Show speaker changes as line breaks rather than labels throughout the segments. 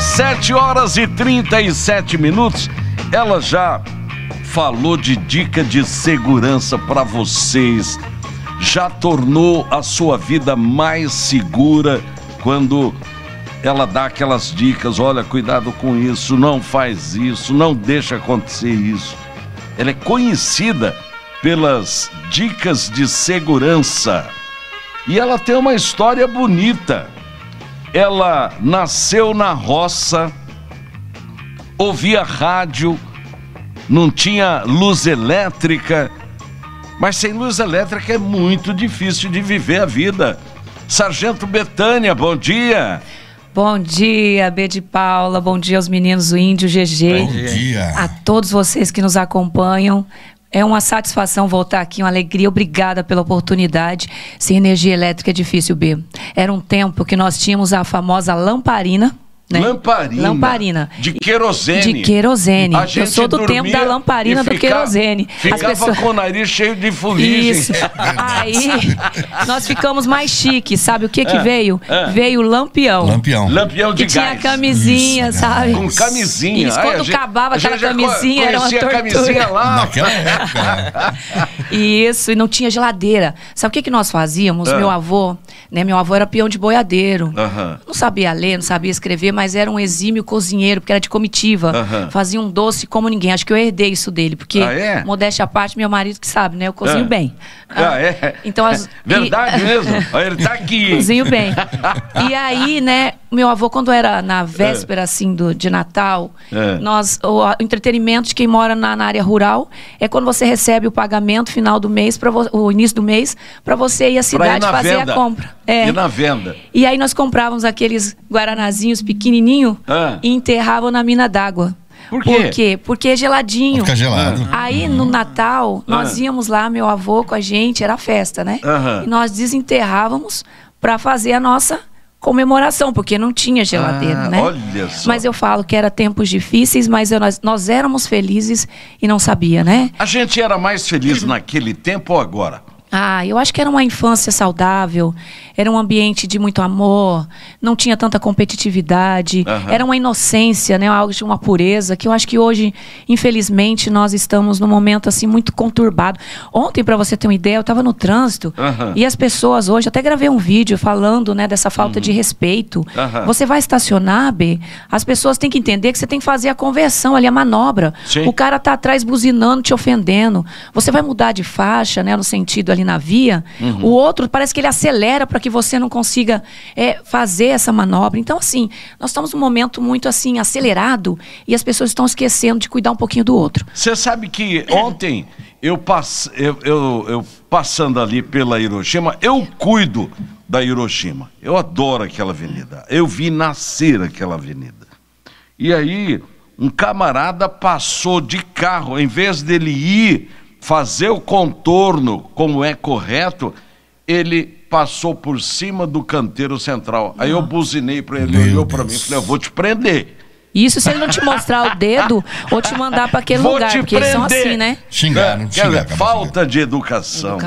7 horas e 37 minutos. Ela já falou de dica de segurança para vocês. Já tornou a sua vida mais segura quando ela dá aquelas dicas. Olha, cuidado com isso, não faz isso, não deixa acontecer isso. Ela é conhecida pelas dicas de segurança. E ela tem uma história bonita. Ela nasceu na roça, ouvia rádio, não tinha luz elétrica, mas sem luz elétrica é muito difícil de viver a vida. Sargento Betânia, bom dia.
Bom dia, B de Paula, bom dia aos meninos do Índio, GG.
Bom dia.
A todos vocês que nos acompanham. É uma satisfação voltar aqui, uma alegria. Obrigada pela oportunidade. Sem energia elétrica é difícil, B. Era um tempo que nós tínhamos a famosa lamparina. Né? Lamparina.
De querosene.
De querosene. Eu sou do tempo da lamparina do querosene.
Ficava com o nariz cheio de fuligem.
Isso. Aí, nós ficamos mais chiques. Sabe o que que veio? Veio o lampião.
Lampião de
que
gás.
Tinha camisinha,
isso,
sabe?
Com camisinha.
Isso, quando acabava aquela camisinha, era uma tortura.
A camisinha lá.
Naquela época.
Isso, e não tinha geladeira. Sabe o que que nós fazíamos? Meu avô, né? Meu avô era peão de boiadeiro. Não sabia ler, não sabia escrever, mas era um exímio cozinheiro, porque era de comitiva. Fazia um doce como ninguém. Acho que eu herdei isso dele, porque, modéstia à parte, meu marido que sabe, né? Eu cozinho bem. Então,
Verdade mesmo? Ele tá aqui.
Cozinho bem. E aí, né, meu avô, quando era na véspera, assim, de Natal, o entretenimento de quem mora na área rural é quando você recebe o pagamento final do mês, o início do mês, para você ir à cidade fazer a compra.
E na venda.
E aí nós comprávamos aqueles guaranazinhos pequenininho e enterravam na mina d'água.
Por quê?
Por quê? Porque é geladinho.
Fica gelado.
Aí no Natal, nós íamos lá, meu avô com a gente, era festa, né? E nós desenterrávamos para fazer a nossa comemoração, porque não tinha geladeira, né?
Olha só.
Mas eu falo que era tempos difíceis, mas nós éramos felizes e não sabia, né?
A gente era mais feliz naquele tempo ou agora?
Eu acho que era uma infância saudável, era um ambiente de muito amor, não tinha tanta competitividade, era uma inocência, né, algo de uma pureza, que eu acho que hoje, infelizmente, nós estamos num momento assim muito conturbado. Ontem, para você ter uma ideia, eu estava no trânsito e as pessoas hoje, até gravei um vídeo falando, né, dessa falta de respeito. Você vai estacionar, B, as pessoas têm que entender que você tem que fazer a conversão ali, a manobra.
Sim.
O cara tá atrás buzinando, te ofendendo. Você vai mudar de faixa, né, no sentido ali na via, o outro parece que ele acelera para que você não consiga fazer essa manobra. Então, assim, nós estamos num momento muito assim acelerado e as pessoas estão esquecendo de cuidar um pouquinho do outro.
Você sabe que ontem eu passando ali pela Hiroshima, eu cuido da Hiroshima. Eu adoro aquela avenida. Eu vi nascer aquela avenida. E aí, um camarada passou de carro, em vez dele ir fazer o contorno como é correto, ele passou por cima do canteiro central. Aí eu buzinei para ele, ele olhou para mim e falei, eu vou te prender.
Isso se ele não te mostrar o dedo ou te mandar para aquele lugar, porque eles são assim, né?
Xingar.
Falta de educação.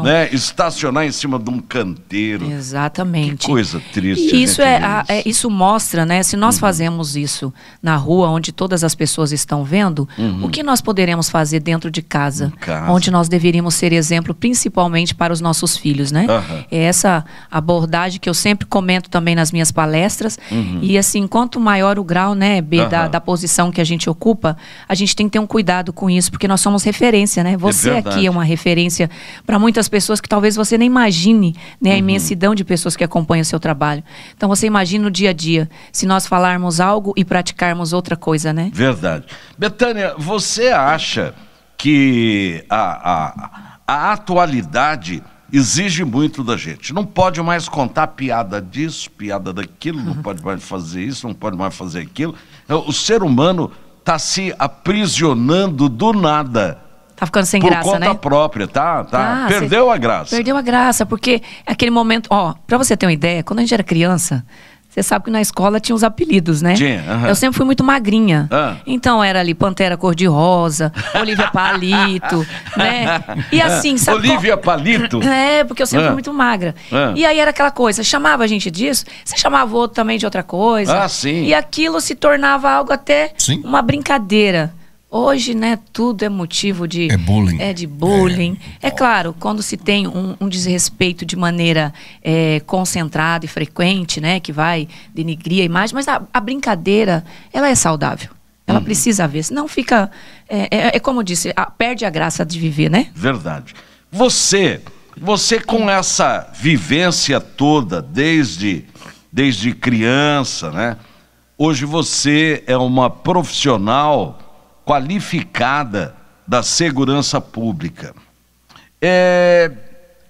Né? Estacionar em cima de um canteiro.
Exatamente.
Que coisa triste.
E isso mostra, né? Se nós fazemos isso na rua, onde todas as pessoas estão vendo, o que nós poderemos fazer dentro de casa, onde nós deveríamos ser exemplo, principalmente para os nossos filhos, né? É essa abordagem que eu sempre comento também nas minhas palestras. E assim, quanto maior o grau, né, B, da posição que a gente ocupa, a gente tem que ter um cuidado com isso, porque nós somos referência, né? Você aqui é uma referência para muitas pessoas que talvez você nem imagine, né, a imensidão de pessoas que acompanham o seu trabalho. Então você imagina no dia a dia, se nós falarmos algo e praticarmos outra coisa, né?
Verdade. Betânia, você acha que a atualidade exige muito da gente? Não pode mais contar piada disso, piada daquilo, não pode mais fazer isso, não pode mais fazer aquilo. O ser humano está se aprisionando do nada.
Tá ficando sem graça, né?
Por conta própria, perdeu a graça.
Perdeu a graça, porque aquele momento... Ó, pra você ter uma ideia, quando a gente era criança, Você sabe que na escola tinha os apelidos, né?
Tinha,
Eu sempre fui muito magrinha. Então era ali Pantera Cor-de-Rosa, Olívia Palito, né? E assim, sabe?
Olívia Palito?
Porque eu sempre fui muito magra. E aí era aquela coisa, chamava a gente disso, você chamava o outro também de outra coisa.
Sim.
E aquilo se tornava algo até uma brincadeira. Hoje, né, tudo é motivo de...
É bullying.
De bullying. É claro, quando se tem um desrespeito de maneira concentrada e frequente, né, que vai denigrir a imagem, mas a brincadeira, ela é saudável. Ela precisa haver, senão fica... como eu disse, perde a graça de viver, né?
Verdade. Você com essa vivência toda, desde criança, né? Hoje você é uma profissional qualificada da segurança pública.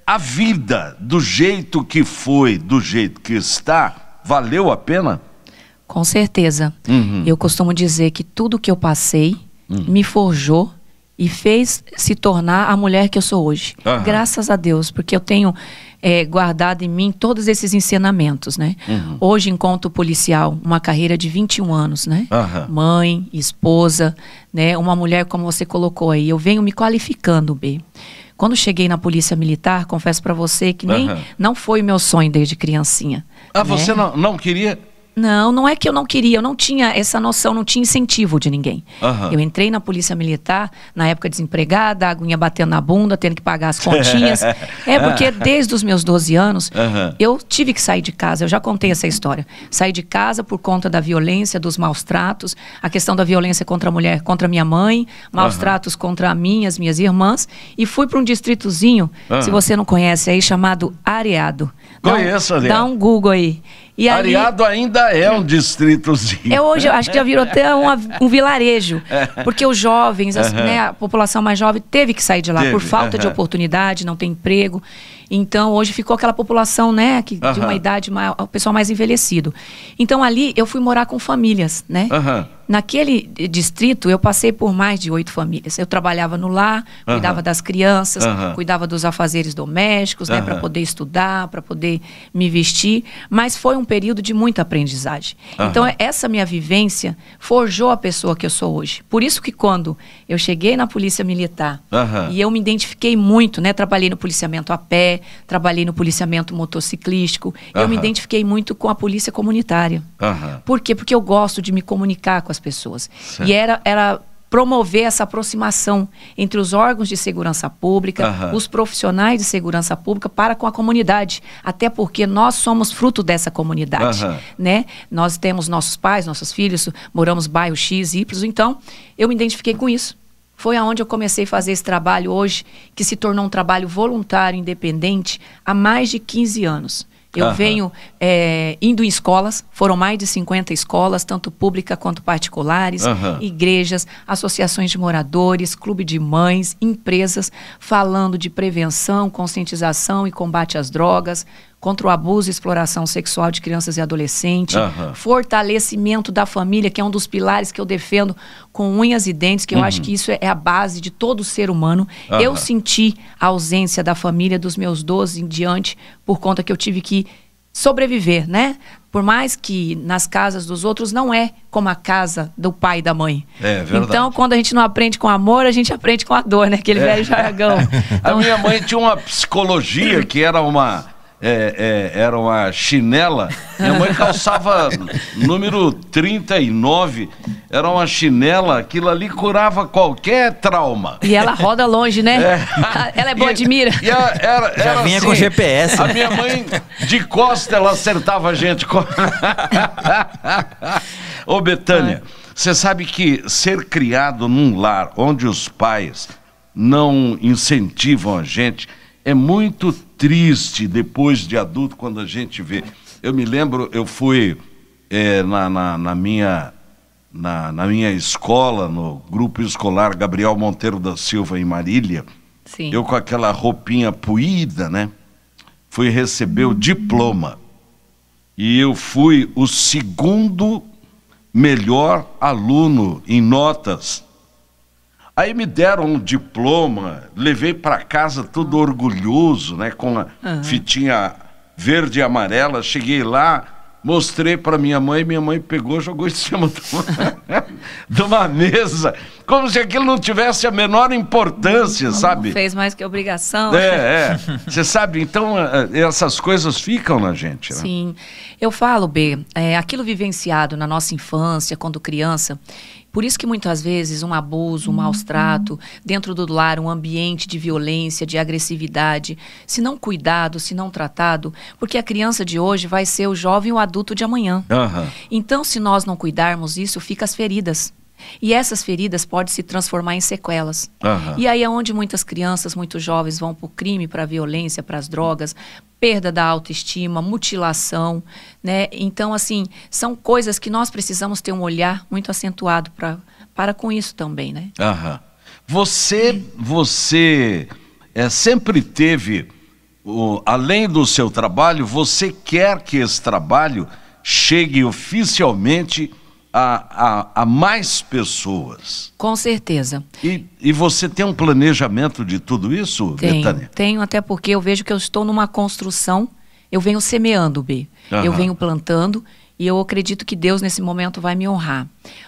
A vida, do jeito que foi, do jeito que está, valeu a pena?
Com certeza. Eu costumo dizer que tudo que eu passei me forjou e fez se tornar a mulher que eu sou hoje. Graças a Deus, porque eu tenho guardado em mim todos esses ensinamentos, né? Hoje, enquanto policial, uma carreira de 21 anos, né? Mãe, esposa, né? Uma mulher, como você colocou aí. Eu venho me qualificando, B. Quando cheguei na Polícia Militar, confesso pra você que não foi meu sonho desde criancinha. Né?
Você não queria...
Não é que eu não queria, eu não tinha essa noção, não tinha incentivo de ninguém. Eu entrei na Polícia Militar, na época desempregada, a aguinha batendo na bunda, tendo que pagar as continhas. Porque desde os meus 12 anos, eu tive que sair de casa, eu já contei essa história. Saí de casa por conta da violência, dos maus tratos, a questão da violência contra a mulher, contra a minha mãe, maus tratos contra as minhas irmãs, e fui para um distritozinho, se você não conhece aí, chamado Areado.
Conheço, Areado.
Dá um Google aí. E
Areado ainda é um distritozinho.
Hoje, eu acho que já virou até um vilarejo. Porque os jovens, né, a população mais jovem teve que sair de lá por falta de oportunidade, não tem emprego. Então, hoje ficou aquela população, né, de uma idade, o pessoal mais envelhecido. Então, ali, eu fui morar com famílias, né? Naquele distrito, eu passei por mais de 8 famílias. Eu trabalhava no lar, cuidava das crianças, cuidava dos afazeres domésticos, né, para poder estudar, para poder me vestir. Mas foi um período de muita aprendizagem. Então, essa minha vivência forjou a pessoa que eu sou hoje. Por isso que quando eu cheguei na Polícia Militar, e eu me identifiquei muito, né, trabalhei no policiamento a pé, trabalhei no policiamento motociclístico, eu me identifiquei muito com a polícia comunitária. Por quê? Porque eu gosto de me comunicar com as pessoas. Certo. E era promover essa aproximação entre os órgãos de segurança pública, os profissionais de segurança pública para com a comunidade. Até porque nós somos fruto dessa comunidade, né? Nós temos nossos pais, nossos filhos, moramos no bairro X, Y, então eu me identifiquei com isso. Foi aonde eu comecei a fazer esse trabalho hoje, que se tornou um trabalho voluntário, independente, há mais de 15 anos. Eu venho indo em escolas, foram mais de 50 escolas, tanto públicas quanto particulares, igrejas, associações de moradores, clube de mães, empresas, falando de prevenção, conscientização e combate às drogas, contra o abuso e exploração sexual de crianças e adolescentes, fortalecimento da família, que é um dos pilares que eu defendo com unhas e dentes, que eu acho que isso é a base de todo ser humano. Eu senti a ausência da família dos meus 12 em diante, por conta que eu tive que sobreviver, né? Por mais que nas casas dos outros não é como a casa do pai e da mãe. É verdade. Então, quando a gente não aprende com amor, a gente aprende com a dor, né? Aquele velho jargão. Então...
A minha mãe tinha uma psicologia que era uma chinela. Minha mãe calçava número 39. Era uma chinela, aquilo ali curava qualquer trauma.
E ela roda longe, né? Ela é boa de mira.
Já vinha assim, com GPS.
A minha mãe, de costa, ela acertava a gente. Ô, Betânia, você sabe que ser criado num lar onde os pais não incentivam a gente é muito triste depois de adulto, quando a gente vê. Eu me lembro, eu fui na minha escola, no grupo escolar Gabriel Monteiro da Silva, em Marília.
Sim.
Eu com aquela roupinha puída, né? Fui receber o diploma. E eu fui o segundo melhor aluno em notas. Aí me deram um diploma, levei para casa todo orgulhoso, né, com a fitinha verde e amarela. Cheguei lá, mostrei para minha mãe pegou, jogou em cima de uma mesa, como se aquilo não tivesse a menor importância, sabe?
Não fez mais que obrigação.
Você sabe, então essas coisas ficam na gente, né?
Sim, eu falo, B, aquilo vivenciado na nossa infância, quando criança, por isso que muitas vezes um abuso, um maus-trato, dentro do lar, um ambiente de violência, de agressividade, se não cuidado, se não tratado, porque a criança de hoje vai ser o jovem e o adulto de amanhã. Então, se nós não cuidarmos isso, fica as feridas. E essas feridas podem se transformar em sequelas. E aí é onde muitas crianças, muitos jovens vão para o crime, para a violência, para as drogas, perda da autoestima, mutilação, né? Então, assim, são coisas que nós precisamos ter um olhar muito acentuado para com isso também, né?
Você sempre teve, além do seu trabalho, você quer que esse trabalho chegue oficialmente a mais pessoas?
Com certeza.
E você tem um planejamento de tudo isso, Betânia?
Tenho, até porque eu vejo que eu estou numa construção, eu venho semeando, B. Eu venho plantando e eu acredito que Deus nesse momento vai me honrar.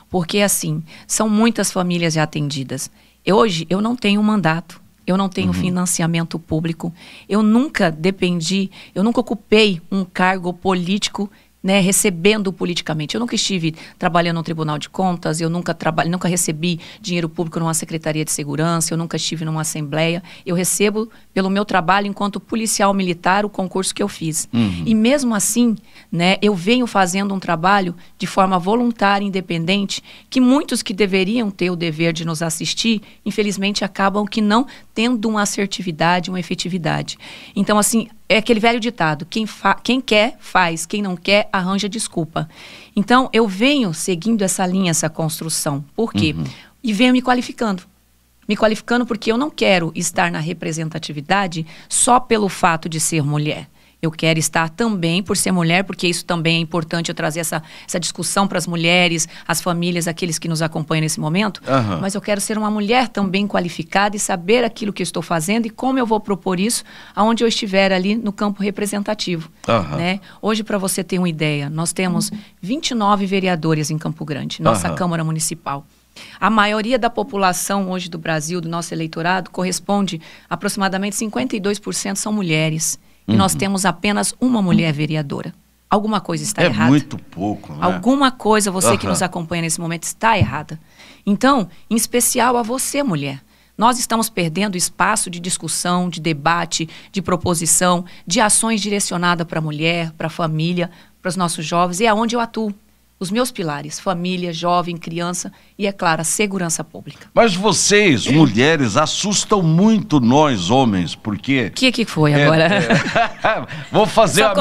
Porque assim, são muitas famílias já atendidas. Hoje eu não tenho mandato, eu não tenho financiamento público, eu nunca dependi, eu nunca ocupei um cargo político, né, recebendo politicamente. Eu nunca estive trabalhando no Tribunal de Contas, eu nunca recebi dinheiro público numa Secretaria de Segurança, eu nunca estive numa Assembleia. Eu recebo, pelo meu trabalho enquanto policial militar, o concurso que eu fiz. E mesmo assim, né, eu venho fazendo um trabalho de forma voluntária, independente, que muitos que deveriam ter o dever de nos assistir, infelizmente acabam que não tendo uma assertividade, uma efetividade. Então, assim, é aquele velho ditado, quem quer, faz, quem não quer, arranja desculpa. Então, eu venho seguindo essa linha, essa construção. Por quê? E venho me qualificando. Me qualificando porque eu não quero estar na representatividade só pelo fato de ser mulher. Eu quero estar também por ser mulher, porque isso também é importante, eu trazer essa discussão para as mulheres, as famílias, aqueles que nos acompanham nesse momento. Mas eu quero ser uma mulher também qualificada e saber aquilo que eu estou fazendo e como eu vou propor isso aonde eu estiver ali no campo representativo. Né? Hoje, para você ter uma ideia, nós temos 29 vereadores em Campo Grande, nossa Câmara Municipal. A maioria da população hoje do Brasil, do nosso eleitorado, corresponde a aproximadamente 52% são mulheres. E nós temos apenas uma mulher vereadora. Alguma coisa está errada.
É muito pouco, né?
Alguma coisa, você que nos acompanha nesse momento, está errada. Então, em especial a você, mulher. Nós estamos perdendo espaço de discussão, de debate, de proposição, de ações direcionadas para a mulher, para a família, para os nossos jovens. E é onde eu atuo. Os meus pilares, família, jovem, criança e, é claro, a segurança pública.
Mas vocês, mulheres, assustam muito nós, homens, porque...
O que foi agora?
Vou fazer a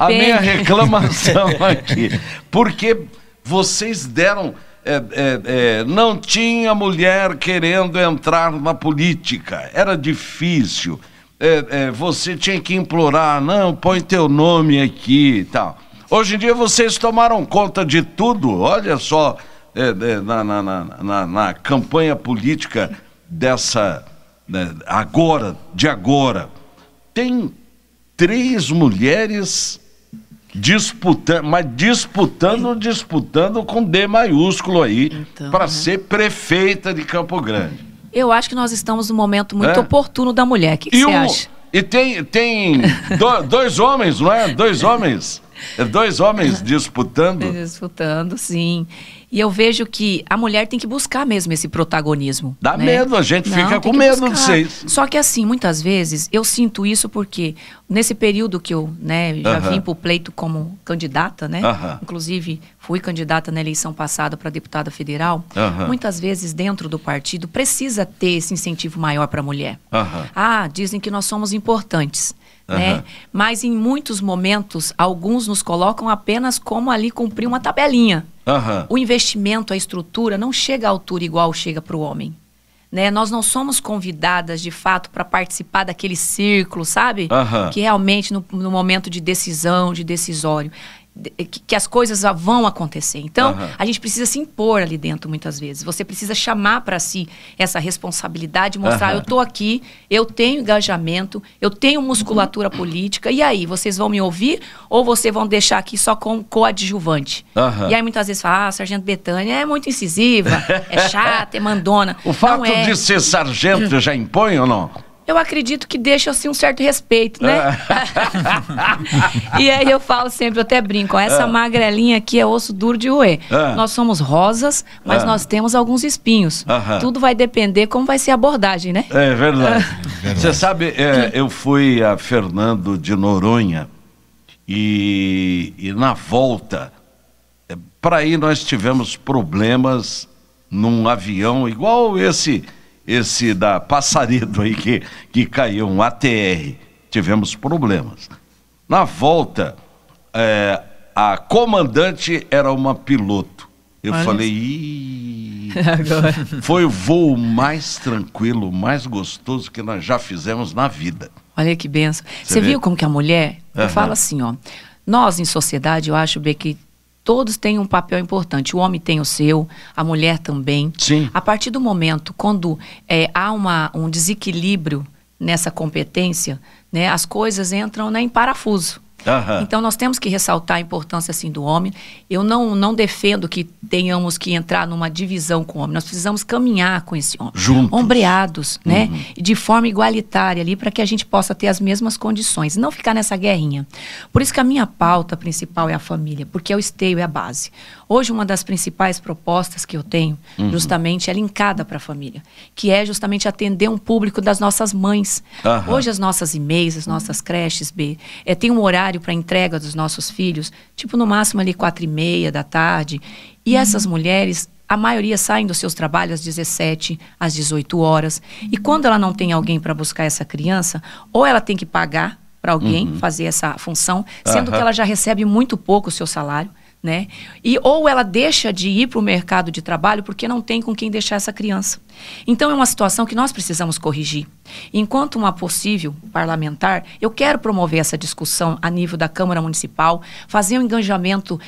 minha reclamação aqui. Porque vocês deram... não tinha mulher querendo entrar na política. Era difícil. Você tinha que implorar, não, põe teu nome aqui e tal. Hoje em dia vocês tomaram conta de tudo. Olha só, na campanha política dessa, de agora, tem 3 mulheres disputando, mas disputando com D maiúsculo aí, então, para ser prefeita de Campo Grande.
Eu acho que nós estamos num momento muito oportuno da mulher. O que você acha?
E tem 2 homens, não é? 2 homens. 2 homens disputando?
Disputando, sim. E eu vejo que a mulher tem que buscar mesmo esse protagonismo.
Dá medo, a gente fica com medo de vocês.
Só que assim, muitas vezes, eu sinto isso porque nesse período que eu já vim para o pleito como candidata, né? Inclusive, fui candidata na eleição passada para deputada federal. Muitas vezes, dentro do partido, precisa ter esse incentivo maior para a mulher. Dizem que nós somos importantes. Né? Mas em muitos momentos, alguns nos colocam apenas como ali cumprir uma tabelinha. O investimento, a estrutura não chega à altura igual chega para o homem. Né? Nós não somos convidadas, de fato, para participar daquele círculo, sabe? Que realmente no momento de decisão, de decisório. que as coisas vão acontecer. Então, a gente precisa se impor ali dentro muitas vezes. Você precisa chamar para si essa responsabilidade, mostrar, eu estou aqui, eu tenho engajamento, eu tenho musculatura política, e aí, vocês vão me ouvir ou vocês vão deixar aqui só como coadjuvante? E aí muitas vezes fala, Sargento Betânia é muito incisiva, é chata, é mandona.
O fato de ser sargento já impõe ou não?
Eu acredito que deixa assim um certo respeito, né? E aí eu falo sempre, eu até brinco, essa magrelinha aqui é osso duro de roer. Nós somos rosas, mas nós temos alguns espinhos. Tudo vai depender como vai ser a abordagem, né?
É verdade. Você sabe, eu fui a Fernando de Noronha e na volta, para ir nós tivemos problemas num avião igual esse da Passaredo aí que caiu, um ATR. Tivemos problemas. Na volta, a comandante era uma piloto. Eu falei, foi o voo mais tranquilo, mais gostoso que nós já fizemos na vida.
Olha que benção. Você viu como que a mulher, eu falo assim, ó, nós em sociedade, eu acho, bem que todos têm um papel importante. O homem tem o seu, a mulher também.
Sim.
A partir do momento, quando há um desequilíbrio nessa competência, né, as coisas entram, né, em parafuso. Então nós temos que ressaltar a importância assim do homem. Eu não defendo que tenhamos que entrar numa divisão com o homem. Nós precisamos caminhar com esse homem.
Juntos.
Ombreados, né? E de forma igualitária ali, para que a gente possa ter as mesmas condições. Não ficar nessa guerrinha. Por isso que a minha pauta principal é a família, porque é o esteio, é a base. Hoje uma das principais propostas que eu tenho, justamente, é linkada para a família. Que é justamente atender um público das nossas mães. Hoje as nossas e-mails, as nossas creches, tem um horário para entrega dos nossos filhos, tipo no máximo ali 4h30 da tarde. E essas mulheres, a maioria saem dos seus trabalhos às 17, às 18 horas. E quando ela não tem alguém para buscar essa criança, ou ela tem que pagar para alguém fazer essa função, sendo que ela já recebe muito pouco o seu salário, né? Ou ela deixa de ir para o mercado de trabalho porque não tem com quem deixar essa criança. Então é uma situação que nós precisamos corrigir. Enquanto uma possível parlamentar, eu quero promover essa discussão a nível da Câmara Municipal, fazer um engajamento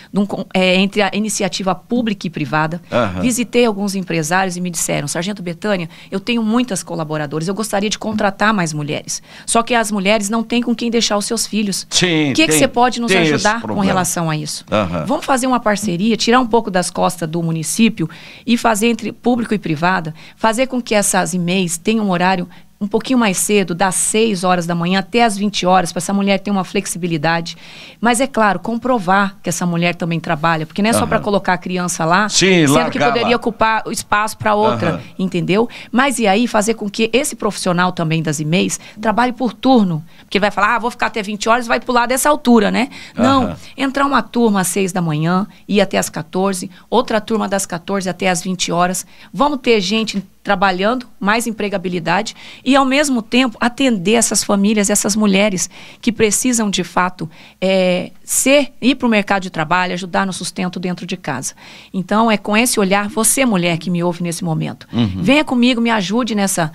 entre a iniciativa pública e privada. Visitei alguns empresários e me disseram, Sargento Betânia, eu tenho muitas colaboradoras, eu gostaria de contratar mais mulheres. Só que as mulheres não têm com quem deixar os seus filhos.
Sim,
o que você pode nos ajudar com relação a isso? Vamos fazer uma parceria, tirar um pouco das costas do município e fazer entre público e privada, fazer com que essas e-mails tenham um horário um pouquinho mais cedo, das 6 horas da manhã até as 20 horas, para essa mulher ter uma flexibilidade. Mas é claro, comprovar que essa mulher também trabalha, porque não é só para colocar a criança lá, sendo que poderia ocupar o espaço para outra, entendeu? Mas e aí fazer com que esse profissional também das e-mails trabalhe por turno, porque vai falar, vou ficar até 20 horas, vai pular dessa altura, né? Não, entrar uma turma às 6 da manhã, ir até às 14, outra turma das 14 até às 20 horas. Vamos ter gente trabalhando, mais empregabilidade e, ao mesmo tempo, atender essas famílias, essas mulheres que precisam, de fato, ir para o mercado de trabalho, ajudar no sustento dentro de casa. Então, é com esse olhar, você, mulher, que me ouve nesse momento, venha comigo, me ajude nessa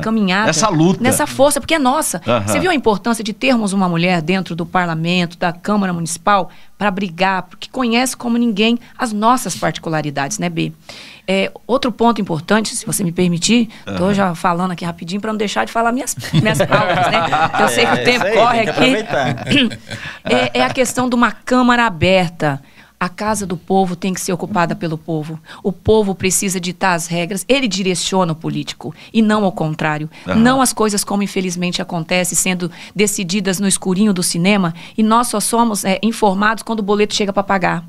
caminhada.
Nessa luta.
Nessa força, porque é nossa. Você viu a importância de termos uma mulher dentro do parlamento, da Câmara Municipal, para brigar, porque conhece como ninguém as nossas particularidades, né, B? Outro ponto importante, se você me permitir, estou já falando aqui rapidinho para não deixar de falar minhas palavras, né? Eu sei que o tempo corre aqui. É a questão de uma Câmara aberta. A casa do povo tem que ser ocupada pelo povo. O povo precisa ditar as regras. Ele direciona o político e não ao contrário. Não as coisas como infelizmente acontece, sendo decididas no escurinho do cinema e nós só somos informados quando o boleto chega para pagar.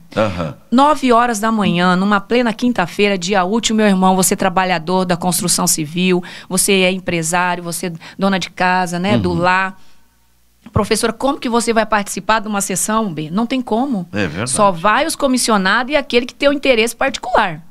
9 horas da manhã, numa plena quinta-feira, dia útil, meu irmão, você é trabalhador da construção civil, você é empresário, você é dona de casa, né, do lar. Professora, como que você vai participar de uma sessão, B? Não tem como.
É verdade.
Só vai os comissionados e aquele que tem o interesse particular.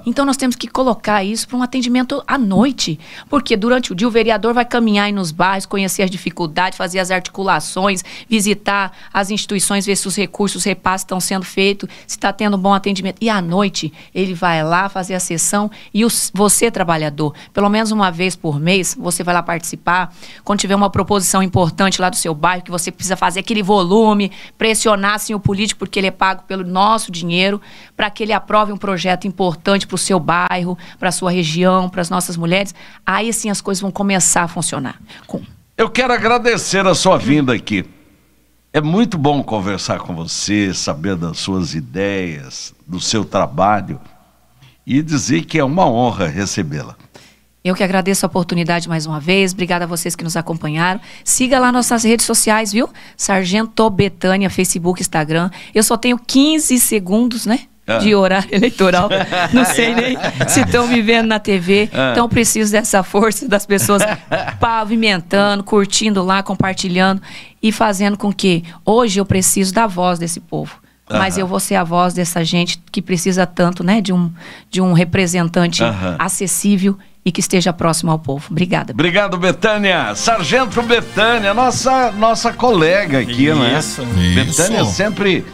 Então nós temos que colocar isso para um atendimento à noite, porque durante o dia o vereador vai caminhar aí nos bairros, conhecer as dificuldades, fazer as articulações, visitar as instituições, ver se os recursos, os repasses estão sendo feitos, se está tendo bom atendimento. E à noite ele vai lá fazer a sessão e você, trabalhador, pelo menos uma vez por mês, você vai lá participar. Quando tiver uma proposição importante lá do seu bairro, que você precisa fazer aquele volume, pressionar assim, o político, porque ele é pago pelo nosso dinheiro, para que ele aprove um projeto importante para o seu bairro, para a sua região, para as nossas mulheres, aí sim as coisas vão começar a funcionar.
Eu quero agradecer a sua vinda aqui. É muito bom conversar com você, saber das suas ideias, do seu trabalho e dizer que é uma honra recebê-la.
Eu que agradeço a oportunidade mais uma vez. Obrigada a vocês que nos acompanharam. Siga lá nossas redes sociais, viu? Sargento Betânia, Facebook, Instagram. Eu só tenho 15 segundos, né? De horário eleitoral. Não sei nem se estão me vendo na TV. Então preciso dessa força das pessoas pavimentando, curtindo lá, compartilhando e fazendo com que hoje eu preciso da voz desse povo. Mas eu vou ser a voz dessa gente que precisa tanto, né, de um representante acessível e que esteja próximo ao povo. Obrigada.
Obrigado, Betânia. Sargento Betânia, nossa colega aqui,
isso,
né? Betânia sempre,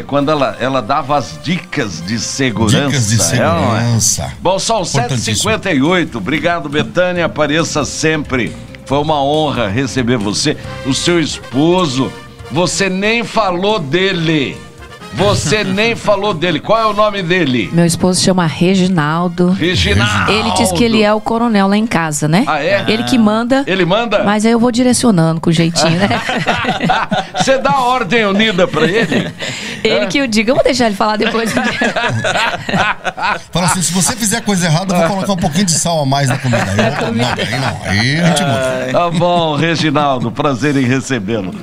quando ela dava as dicas de segurança.
Dicas de segurança.
Bom, são 7h58. Obrigado, Betânia. Apareça sempre. Foi uma honra receber você. O seu esposo, você nem falou dele. Você nem falou dele. Qual é o nome dele?
Meu esposo chama Reginaldo.
Reginaldo.
Ele diz que ele é o coronel lá em casa, né?
Ah, é?
Ele que manda.
Ele manda?
Mas aí eu vou direcionando com jeitinho, né?
Você dá ordem unida pra ele?
Ele que eu diga. Eu vou deixar ele falar depois.
Fala assim, se você fizer coisa errada, eu vou colocar um pouquinho de sal a mais na comida. Aí a gente muda.
Tá bom, Reginaldo. Prazer em recebê-lo.